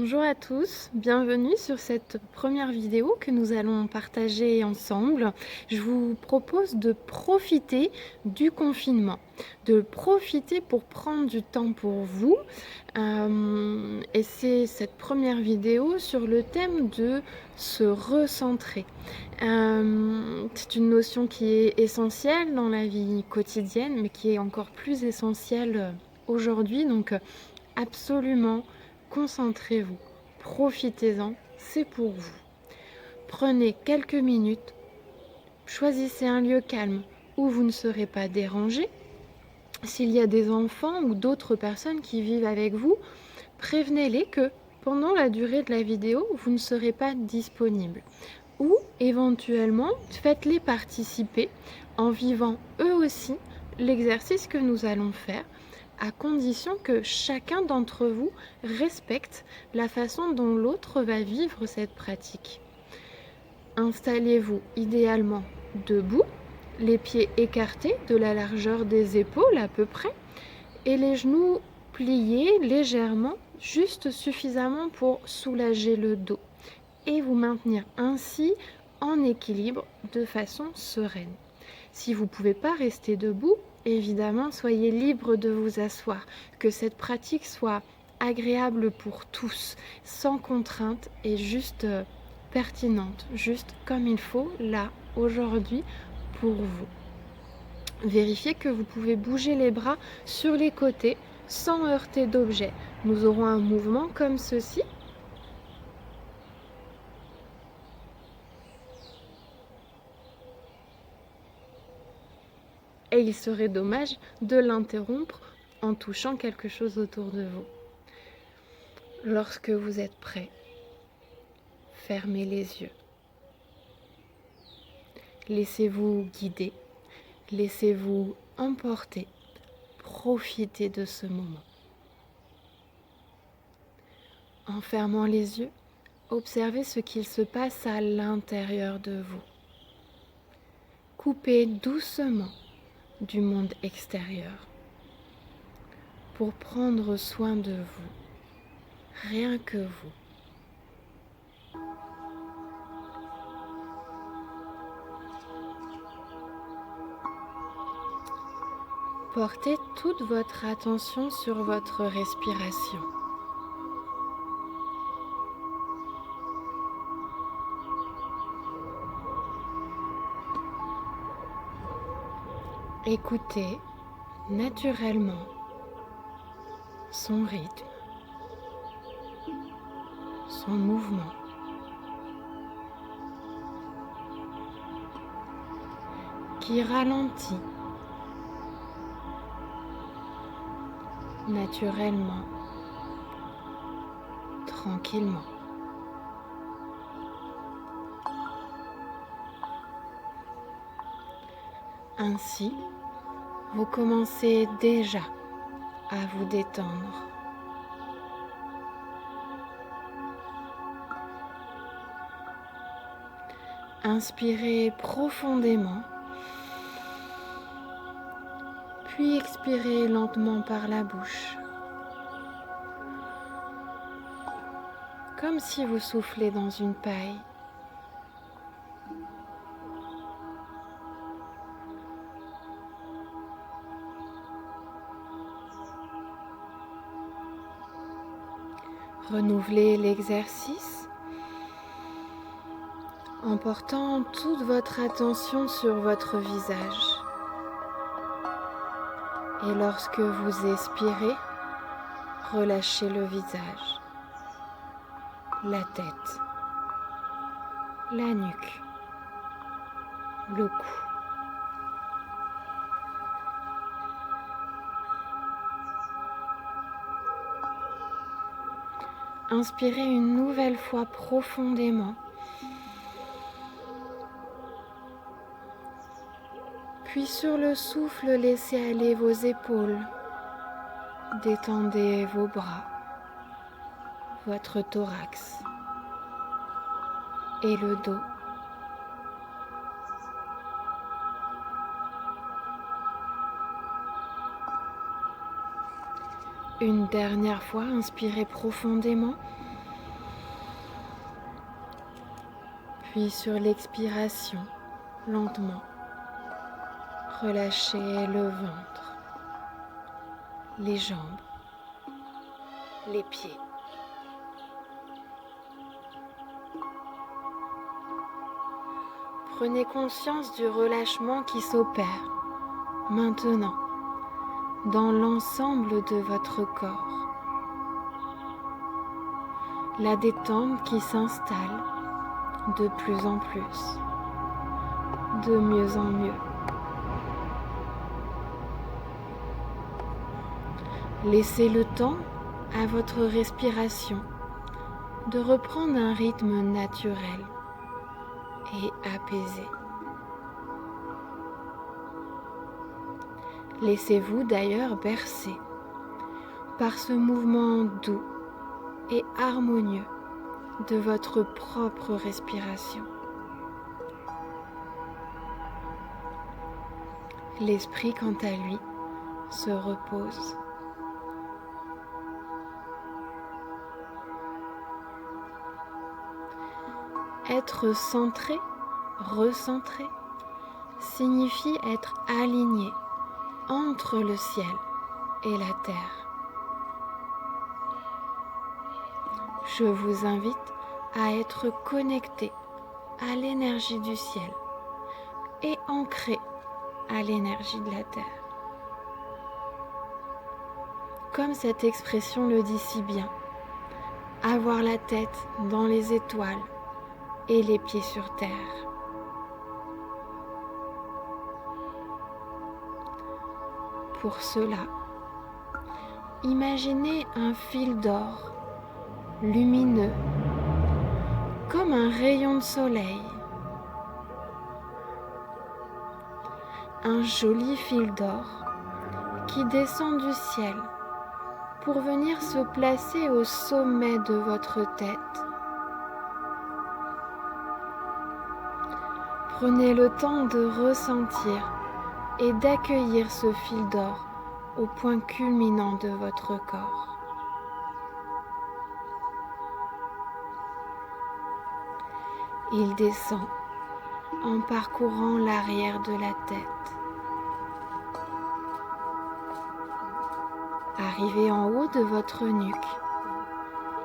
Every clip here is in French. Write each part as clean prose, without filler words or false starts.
Bonjour à tous, bienvenue sur cette première vidéo que nous allons partager ensemble. Je vous propose de profiter du confinement, de profiter pour prendre du temps pour vous. Et c'est cette première vidéo sur le thème de se recentrer. C'est une notion qui est essentielle dans la vie quotidienne, mais qui est encore plus essentielle aujourd'hui. Donc, absolument, concentrez-vous, profitez-en, c'est pour vous. Prenez quelques minutes, choisissez un lieu calme où vous ne serez pas dérangé. S'il y a des enfants ou d'autres personnes qui vivent avec vous, prévenez-les que pendant la durée de la vidéo, vous ne serez pas disponible. Ou éventuellement, faites-les participer en vivant eux aussi l'exercice que nous allons faire, à condition que chacun d'entre vous respecte la façon dont l'autre va vivre cette pratique. Installez-vous idéalement debout, les pieds écartés de la largeur des épaules à peu près, et les genoux pliés légèrement, juste suffisamment pour soulager le dos, et vous maintenir ainsi en équilibre de façon sereine. Si vous ne pouvez pas rester debout, évidemment, soyez libre de vous asseoir, que cette pratique soit agréable pour tous, sans contrainte et juste pertinente, juste comme il faut, là, aujourd'hui, pour vous. Vérifiez que vous pouvez bouger les bras sur les côtés sans heurter d'objets. Nous aurons un mouvement comme ceci. Et il serait dommage de l'interrompre en touchant quelque chose autour de vous. Lorsque vous êtes prêt, fermez les yeux. Laissez-vous guider, laissez-vous emporter, profitez de ce moment. En fermant les yeux, observez ce qu'il se passe à l'intérieur de vous. Coupez doucement du monde extérieur pour prendre soin de vous, rien que vous. Portez toute votre attention sur votre respiration. Écoutez naturellement son rythme, son mouvement. Qui ralentit naturellement, tranquillement. Ainsi, vous commencez déjà à vous détendre. Inspirez profondément, puis expirez lentement par la bouche, comme si vous soufflez dans une paille. Renouvelez l'exercice en portant toute votre attention sur votre visage. Et lorsque vous expirez, relâchez le visage, la tête, la nuque, le cou. Inspirez une nouvelle fois profondément. Puis sur le souffle, laissez aller vos épaules. Détendez vos bras, votre thorax et le dos. Une dernière fois, inspirez profondément Puis sur l'expiration, lentement, relâchez le ventre, les jambes, les pieds. Prenez conscience du relâchement qui s'opère maintenant dans l'ensemble de votre corps. La détente qui s'installe de plus en plus, de mieux en mieux. Laissez le temps à votre respiration de reprendre un rythme naturel et apaisé. Laissez-vous d'ailleurs bercer par ce mouvement doux et harmonieux de votre propre respiration. L'esprit, quant à lui, se repose. Être centré, recentré, signifie être aligné entre le ciel et la terre. Je vous invite à être connecté à l'énergie du ciel et ancré à l'énergie de la terre. Comme cette expression le dit si bien, avoir la tête dans les étoiles et les pieds sur terre. Pour cela, imaginez un fil d'or lumineux, comme un rayon de soleil. Un joli fil d'or qui descend du ciel pour venir se placer au sommet de votre tête. Prenez le temps de ressentir et d'accueillir ce fil d'or au point culminant de votre corps. Il descend en parcourant l'arrière de la tête. Arrivé en haut de votre nuque,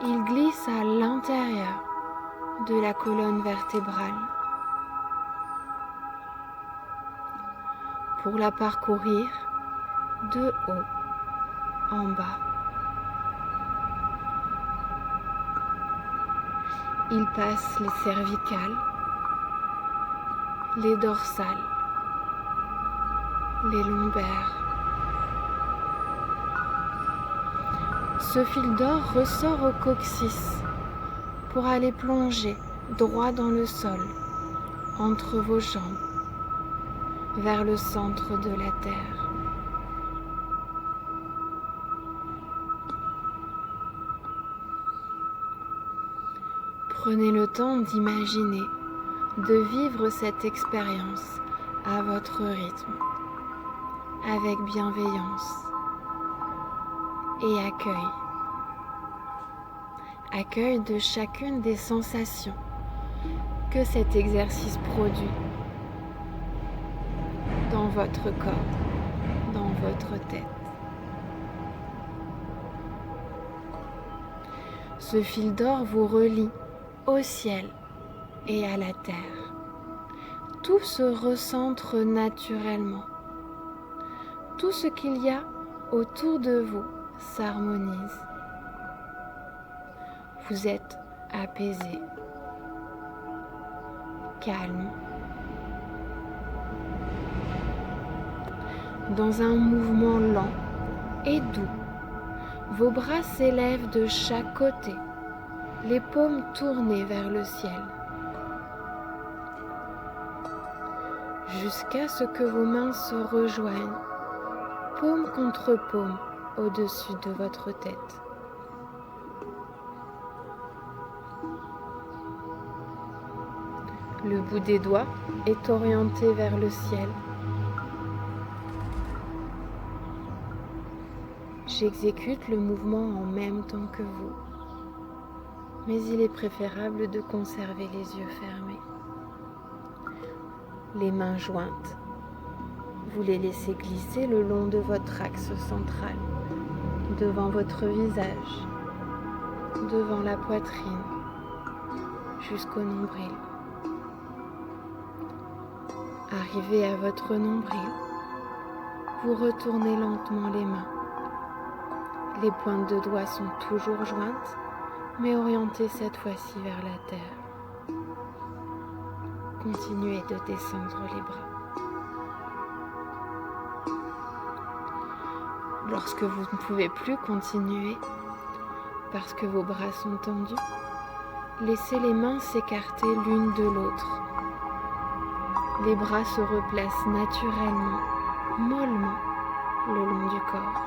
il glisse à l'intérieur de la colonne vertébrale. Pour la parcourir de haut en bas. Il passe les cervicales, les dorsales, les lombaires. Ce fil d'or ressort au coccyx pour aller plonger droit dans le sol, entre vos jambes, vers le centre de la terre. Prenez le temps d'imaginer, de vivre cette expérience à votre rythme, avec bienveillance et accueil. Accueil de chacune des sensations que cet exercice produit dans votre corps, dans votre tête. Ce fil d'or vous relie au ciel et à la terre. Tout se recentre naturellement. Tout ce qu'il y a autour de vous s'harmonise. Vous êtes apaisé, calme. Dans un mouvement lent et doux, vos bras s'élèvent de chaque côté, les paumes tournées vers le ciel, jusqu'à ce que vos mains se rejoignent, paume contre paume, au-dessus de votre tête. Le bout des doigts est orienté vers le ciel. J'exécute le mouvement en même temps que vous, mais il est préférable de conserver les yeux fermés. Les mains jointes, vous les laissez glisser le long de votre axe central, devant votre visage, devant la poitrine, jusqu'au nombril. Arrivé à votre nombril, vous retournez lentement les mains. Les pointes de doigts sont toujours jointes, mais orientées cette fois-ci vers la terre. Continuez de descendre les bras. Lorsque vous ne pouvez plus continuer, parce que vos bras sont tendus, laissez les mains s'écarter l'une de l'autre. Les bras se replacent naturellement, mollement, le long du corps.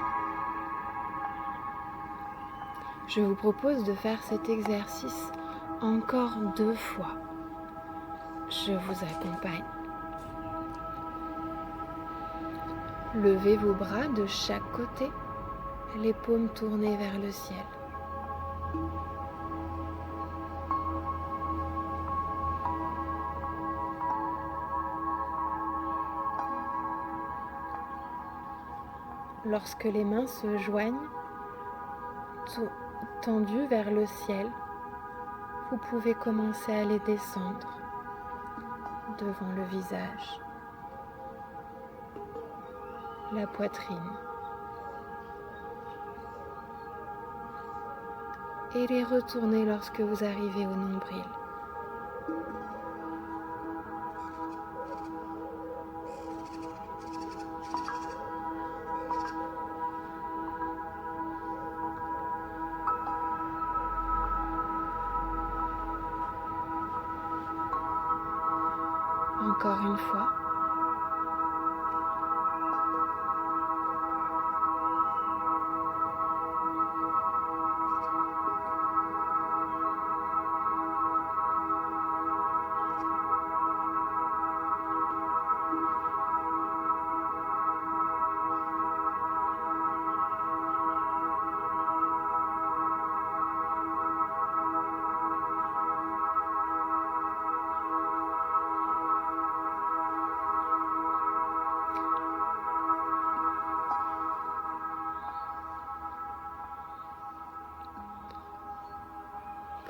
Je vous propose de faire cet exercice encore 2 fois. Je vous accompagne. Levez vos bras de chaque côté, les paumes tournées vers le ciel. Lorsque les mains se joignent, tendues vers le ciel, vous pouvez commencer à les descendre devant le visage, la poitrine, et les retourner lorsque vous arrivez au nombril. Encore une fois.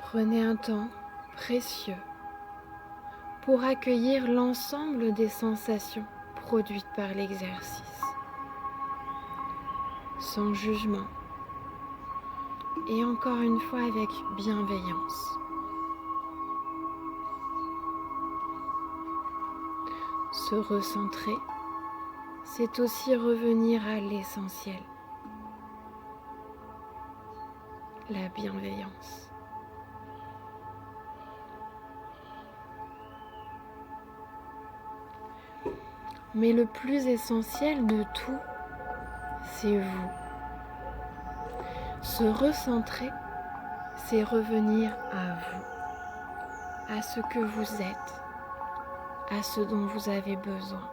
Prenez un temps précieux pour accueillir l'ensemble des sensations produites par l'exercice, sans jugement et encore une fois avec bienveillance. Se recentrer, c'est aussi revenir à l'essentiel, la bienveillance. Mais le plus essentiel de tout, c'est vous. Se recentrer, c'est revenir à vous, à ce que vous êtes, à ce dont vous avez besoin.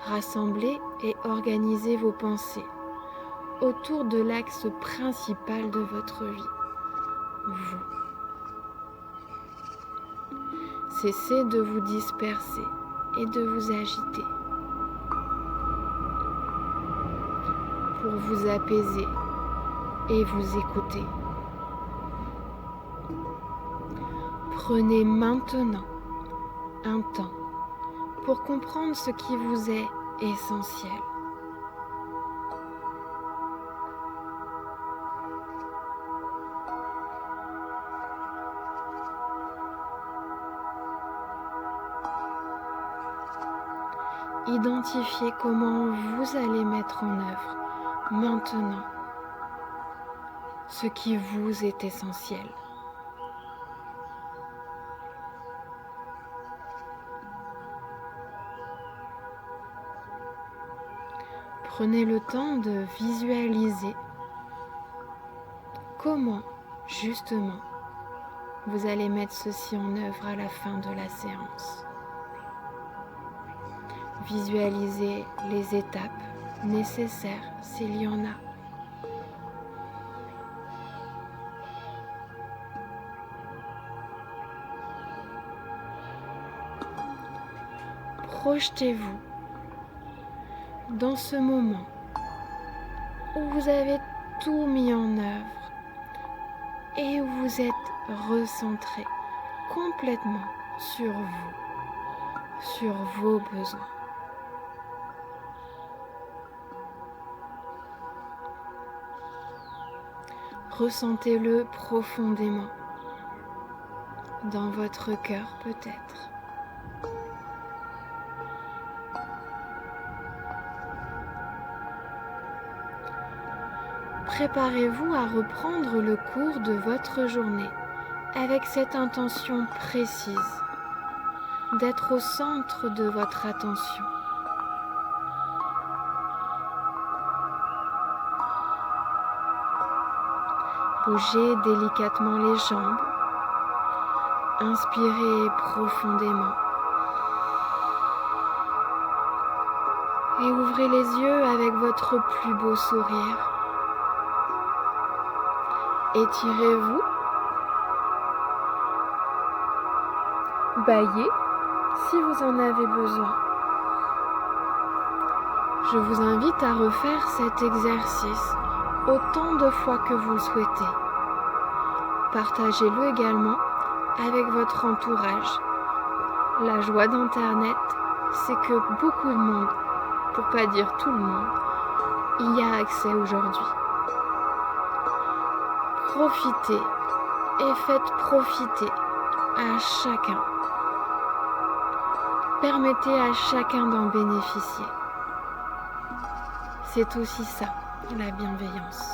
Rassemblez et organisez vos pensées autour de l'axe principal de votre vie, vous. Cessez de vous disperser et de vous agiter pour vous apaiser et vous écouter. Prenez maintenant un temps pour comprendre ce qui vous est essentiel. Identifiez comment vous allez mettre en œuvre maintenant ce qui vous est essentiel. Prenez le temps de visualiser comment, justement, vous allez mettre ceci en œuvre à la fin de la séance. Visualisez les étapes nécessaires s'il y en a. projetez-vous dans ce moment où vous avez tout mis en œuvre et où vous êtes recentré complètement sur vous, sur vos besoins. Ressentez-le profondément, dans votre cœur peut-être. Préparez-vous à reprendre le cours de votre journée avec cette intention précise d'être au centre de votre attention. Bougez délicatement les jambes. Inspirez profondément. Et ouvrez les yeux avec votre plus beau sourire. Étirez-vous. Bâillez si vous en avez besoin. Je vous invite à refaire cet exercice autant de fois que vous le souhaitez. Partagez-le également avec votre entourage. La joie d'Internet, c'est que beaucoup de monde, pour pas dire tout le monde, y a accès aujourd'hui. Profitez et faites profiter à chacun. Permettez à chacun d'en bénéficier. C'est aussi ça, la bienveillance.